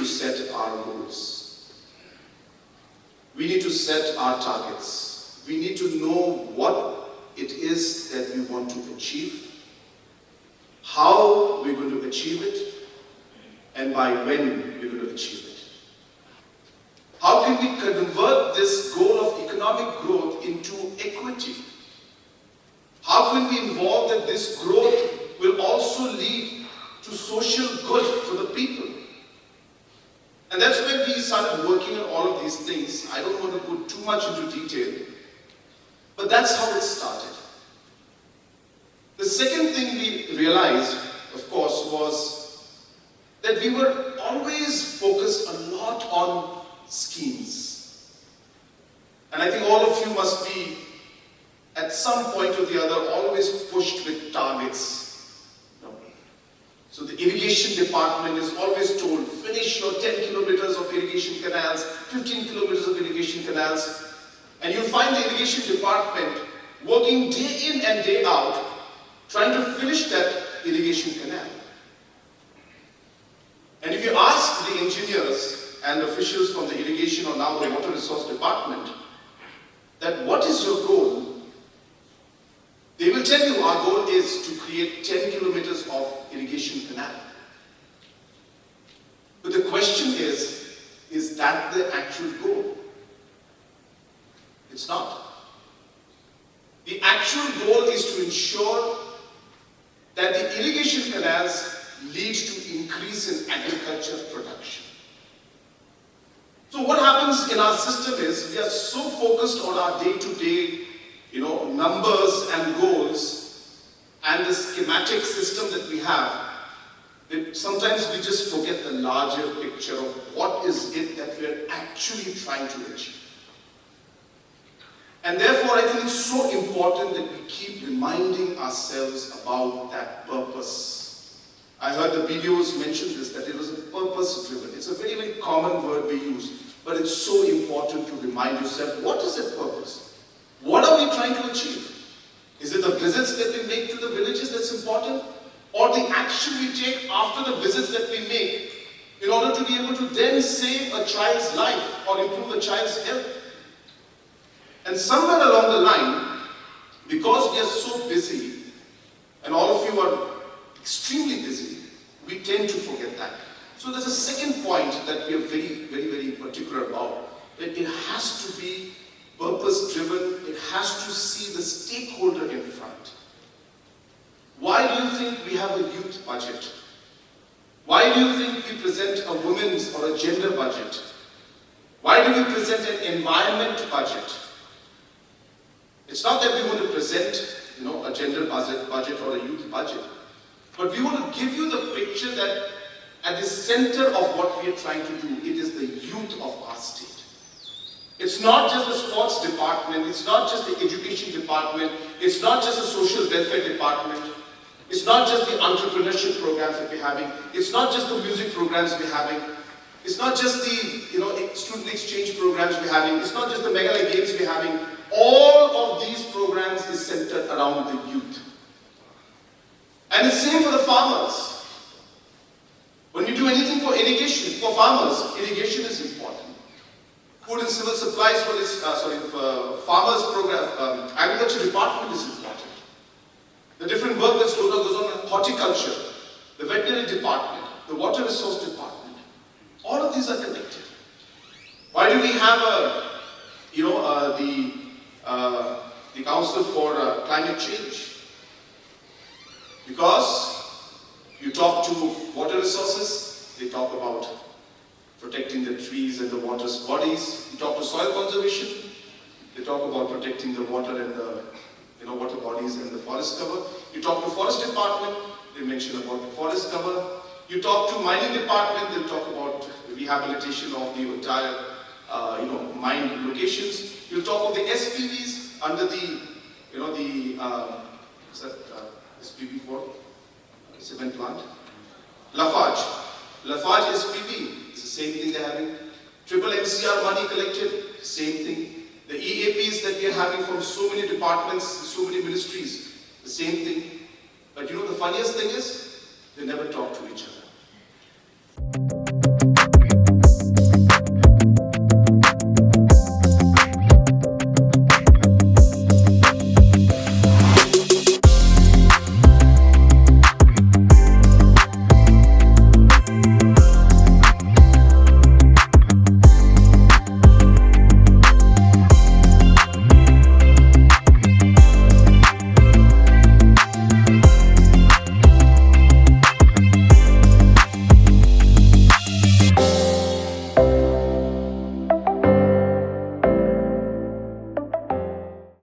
to set our goals. We need to set our targets. We need to know what it is that we want to achieve, how we're going to achieve it, and by when we're going to achieve it. How can we convert this goal of economic growth into equity? How can we involve that this growth will also lead to social good for the people? And that's when we started working on all of these things. I don't want to go too much into detail, but that's how it started. The second thing we realized, of course, was that we were always focused a lot on schemes. And I think all of you must be, at some point or the other, always pushed with targets. So the irrigation department is always told, finish your 10 kilometers of irrigation canals, 15 kilometers of irrigation canals. And you'll find the irrigation department working day in and day out, trying to finish that irrigation canal. And if you ask the engineers and officials from the irrigation or now the water resource department, that what is your goal? They will tell you our goal is to create 10 kilometers of irrigation canal. But the question is that the actual goal? It's not. The actual goal is to ensure that the irrigation canals lead to increase in agriculture production. So what happens in our system is we are so focused on our day-to-day numbers and goals and the schematic system that we have, that sometimes we just forget the larger picture of what is it that we are actually trying to achieve. And therefore, I think it's so important that we keep reminding ourselves about that purpose. I heard the videos mention this, that it was a purpose-driven. It's a very, very common word we use, but it's so important to remind yourself, what is that purpose? What are we trying to achieve? Is it the visits that we make to the villages that's important? Or the action we take after the visits that we make in order to be able to then save a child's life or improve a child's health? And somewhere along the line, because we are so busy, and all of you are extremely busy, we tend to forget that. So there's a second point that we are very, very, very particular about, that it has to be purpose-driven, it has to see the stakeholder in front. Why do you think we have a youth budget? Why do you think we present a women's or a gender budget? Why do we present an environment budget? It's not that we want to present, a gender budget or a youth budget, but we want to give you the picture that at the center of what we are trying to do, it is the youth of our state. It's not just the sports department, it's not just the education department, it's not just the social welfare department, it's not just the entrepreneurship programs that we're having, it's not just the music programs we're having, it's not just the student exchange programs we're having, it's not just the Meghalaya games we're having. All of these programs is centered around the youth. And the same for the farmers. When you do anything for irrigation, for farmers, irrigation is important. Food and civil supplies for this, farmers program, agriculture department is important. The different work that goes on in horticulture, the veterinary department, the water resource department, all of these are connected. Why do we have the Council for Climate Change? Because you talk to water resources, they talk about protecting the trees and the water's bodies. You talk to soil conservation, they talk about protecting the water and the water bodies and the forest cover. You talk to forest department, they mention about the forest cover. You talk to mining department, they'll talk about the rehabilitation of the entire mine locations. You'll talk of the SPVs under the SPV for cement plant. Lafarge SPV. It's the same thing they're having. Triple MCR money collected, same thing. The EAPs that we are having from so many departments, so many ministries, the same thing. But the funniest thing is, they never talk to each other.